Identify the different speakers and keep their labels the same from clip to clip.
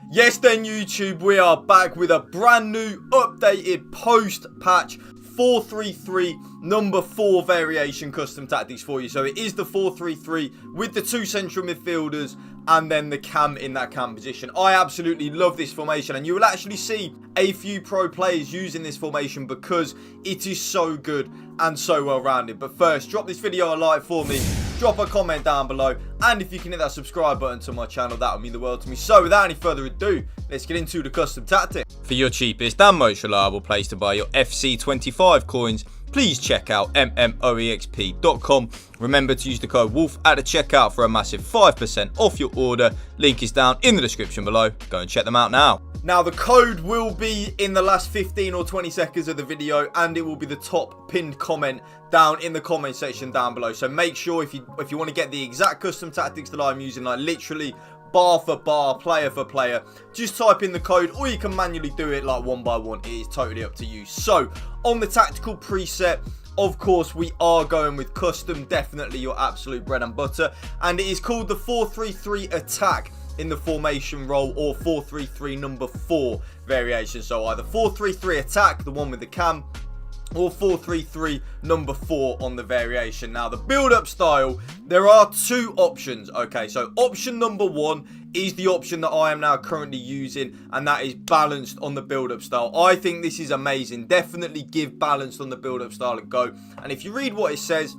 Speaker 1: Yes then YouTube, we are back with a brand new updated post-patch 4-3-3 number 4 variation custom tactics for you. So it is the 4-3-3 with the two central midfielders and then the cam in that cam position. I absolutely love this formation, and you will actually see a few pro players using this formation because it is so good and so well rounded. But first, drop this video a like for me, drop a comment down below, and if you can hit that subscribe button to my channel, that would mean the world to me. So without any further ado, let's get into the custom tactics. For your cheapest and most reliable place to buy your FC25 coins, please check out mmoexp.com. Remember to use the code WOLF at the checkout for a massive 5% off your order. Link is down in the description below. Go and check them out now. Now, the code will be in the last 15 or 20 seconds of the video, and it will be the top pinned comment down in the comment section down below. So make sure if you want to get the exact custom tactics that I'm using, like literally bar for bar, player for player, just type in the code, or you can manually do it like one by one. It is totally up to you. So on the tactical preset, of course, we are going with custom, definitely your absolute bread and butter, and it is called the 4-3-3 attack in the formation role, or 4-3-3 number 4 variation. So either 4-3-3 attack, the one with the cam, or 4-3-3 number 4 on the variation. Now, the build-up style, there are two options. Okay, so option number 1 is the option that I am now currently using, and that is balanced on the build-up style. I think this is amazing. Definitely give balanced on the build-up style a go. And if you read what it says,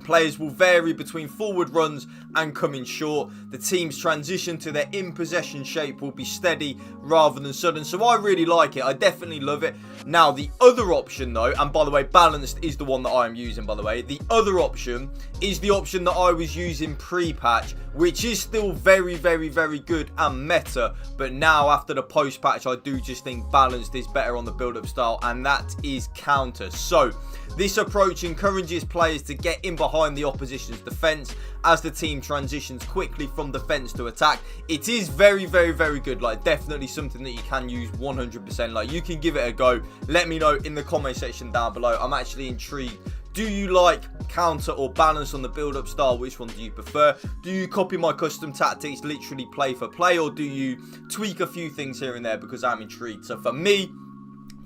Speaker 1: players will vary between forward runs and coming short. The team's transition to their in-possession shape will be steady rather than sudden. So I really like it. I definitely love it. Now, the other option though, and by the way, balanced is the one that I am using, by the way. The other option is the option that I was using pre-patch, which is still very, very, very good and meta. But now, after the post-patch, I do just think balanced is better on the build-up style, and that is counter. So this approach encourages players to get in behind the opposition's defense as the team transitions quickly from defense to attack. It is very, very, very good. Like, definitely something that you can use 100%. Like, you can give it a go. Let me know in the comment section down below. I'm actually intrigued. Do you like counter or balance on the build-up style? Which one do you prefer? Do you copy my custom tactics, literally play for play, or do you tweak a few things here and there? Because I'm intrigued. So for me,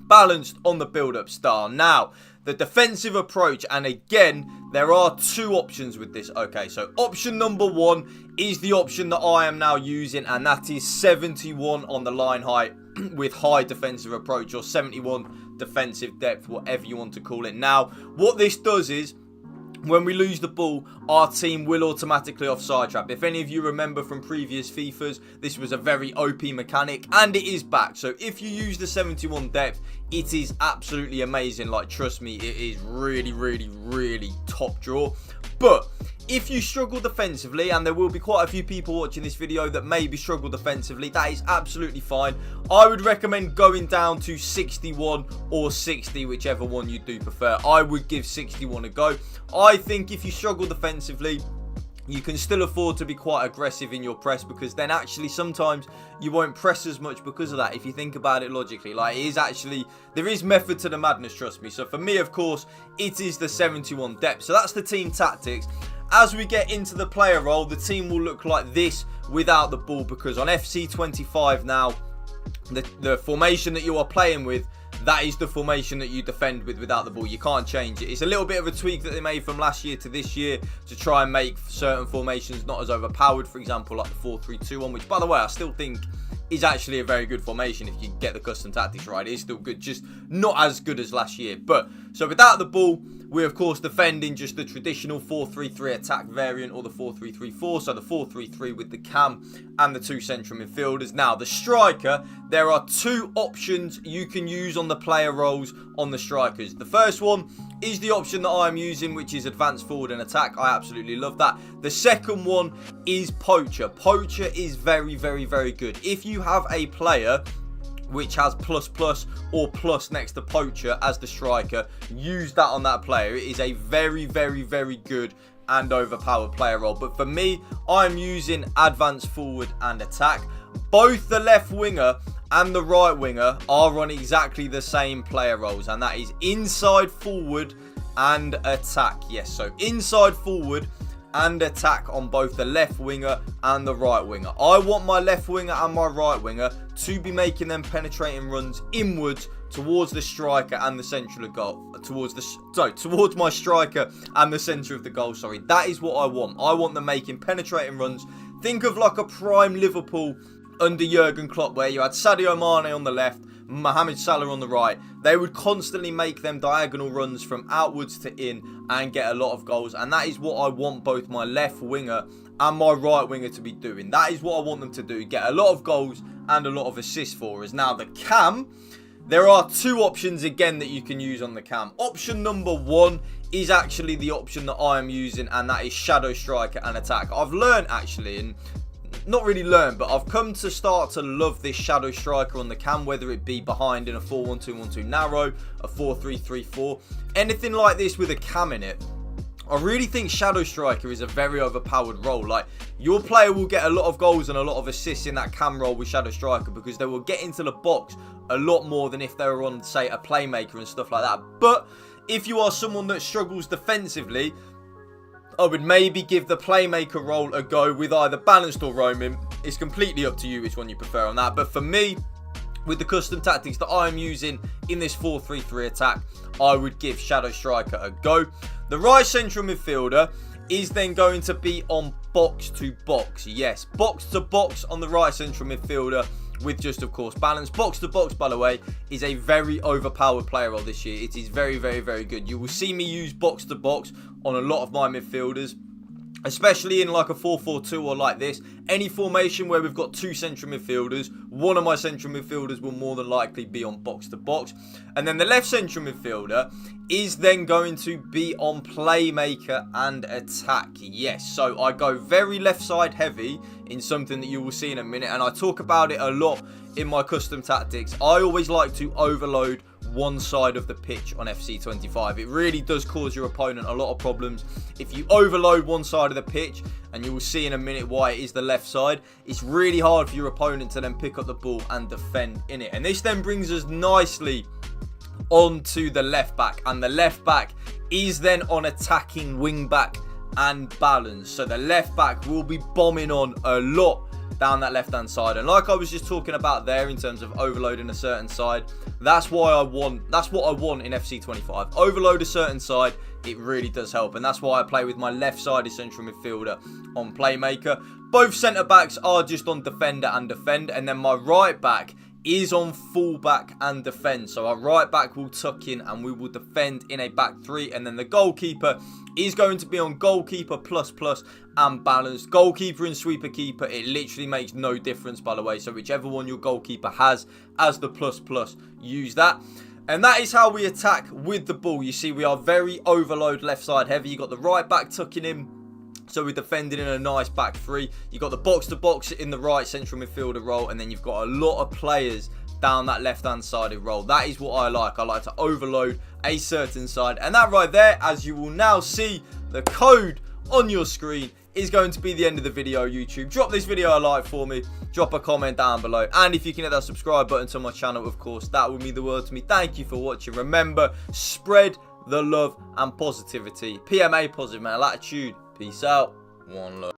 Speaker 1: balanced on the build-up style. Now, the defensive approach, and again, there are two options with this. Okay, so option number 1 is the option that I am now using, and that is 71 on the line height with high defensive approach, or 71 defensive depth, whatever you want to call it. Now, what this does is, when we lose the ball, our team will automatically offside trap. If any of you remember from previous FIFAs, this was a very OP mechanic, and it is back. So if you use the 71 depth, it is absolutely amazing. Like, trust me, it is really, really, really top draw. But if you struggle defensively, and there will be quite a few people watching this video that maybe struggle defensively, that is absolutely fine. I would recommend going down to 61 or 60, whichever one you do prefer. I would give 61 a go. I think if you struggle defensively, you can still afford to be quite aggressive in your press, because then actually sometimes you won't press as much because of that. If you think about it logically, like, it is actually, there is method to the madness, trust me. So for me, of course, it is the 71 depth. So that's the team tactics. As we get into the player role, the team will look like this without the ball, because on FC25 now, the formation that you are playing with, that is the formation that you defend with without the ball. You can't change it. It's a little bit of a tweak that they made from last year to this year to try and make certain formations not as overpowered. For example, like the 4-3-2 one, which, by the way, I still think is actually a very good formation if you get the custom tactics right. It is still good, just not as good as last year. But so without the ball, we of course defend in just the traditional 4-3-3 attack variant, or the 4-3-3-4. So the 4-3-3 with the cam and the two central midfielders. Now, the striker, there are two options you can use on the player roles on the strikers. The first one is the option that I'm using, which is advanced forward and attack. I absolutely love that. The second one is poacher. Poacher is very, very, very good. If you have a player which has ++ or plus next to poacher as the striker, use that on that player. It is a very, very, very good and overpowered player role. But for me, I'm using advanced forward and attack. Both the left winger and the right winger are on exactly the same player roles, and that is inside forward and attack. Yes, so inside forward and attack on both the left winger and the right winger. I want my left winger and my right winger to be making them penetrating runs inwards towards the striker and the central of goal. Towards my striker and the centre of the goal, sorry. That is what I want. I want them making penetrating runs. Think of like a prime Liverpool under Jurgen Klopp, where you had Sadio Mane on the left, Mohamed Salah on the right. They would constantly make them diagonal runs from outwards to in and get a lot of goals. And that is what I want both my left winger and my right winger to be doing. That is what I want them to do. Get a lot of goals and a lot of assists for us. Now, the cam, there are two options again that you can use on the cam. Option number one is actually the option that I am using, and that is shadow striker and attack. I've learned actually, and not really learned, but I've come to start to love this shadow striker on the cam, whether it be behind in a 4-1-2-1-2 narrow, a 4-3-3-4, anything like this with a cam in it. I really think shadow striker is a very overpowered role. Like, your player will get a lot of goals and a lot of assists in that cam role with shadow striker, because they will get into the box a lot more than if they were on, say, a playmaker and stuff like that. But if you are someone that struggles defensively, I would maybe give the playmaker role a go with either balanced or roaming. It's completely up to you which one you prefer on that. But for me, with the custom tactics that I'm using in this 4-3-3 attack, I would give shadow striker a go. The right central midfielder is then going to be on box to box. Yes, box to box on the right central midfielder, with just, of course, balance. Box to box, by the way, is a very overpowered player role this year. It is very, very, very good. You will see me use box to box on a lot of my midfielders, especially in like a 4-4-2 or like this. Any formation where we've got two central midfielders, one of my central midfielders will more than likely be on box to box. And then the left central midfielder is then going to be on playmaker and attack. Yes, so I go very left side heavy in something that you will see in a minute, and I talk about it a lot in my custom tactics. I always like to overload one side of the pitch on FC25. It really does cause your opponent a lot of problems if you overload one side of the pitch, and you will see in a minute why it is the left side. It's really hard for your opponent to then pick up the ball and defend in it. And this then brings us nicely onto the left back, and the left back is then on attacking wing back and balance. So the left back will be bombing on a lot down that left hand side, and like I was just talking about there in terms of overloading a certain side, that's what I want in FC25. Overload a certain side, it really does help, and that's why I play with my left sided central midfielder on playmaker. Both centre backs are just on defender and defend, and then my right back is on fullback and defend. So our right back will tuck in and we will defend in a back three, and then the goalkeeper is going to be on goalkeeper plus and balanced. Goalkeeper and sweeper keeper, it literally makes no difference, by the way. So whichever one your goalkeeper has as the plus, use that. And that is how we attack with the ball. You see, we are very overload left side heavy. You got the right back tucking in, so we're defending in a nice back three. You've got the box to box in the right central midfielder role, and then you've got a lot of players down that left hand sided role. That is what I like. I like to overload a certain side, and that right there, as you will now see, the code on your screen is going to be the end of the video. YouTube, drop this video a like for me, drop a comment down below, and if you can hit that subscribe button to my channel, of course, that would mean the world to me. Thank you for watching. Remember, spread the love and positivity. PMA, positive mental attitude. Peace out. One love.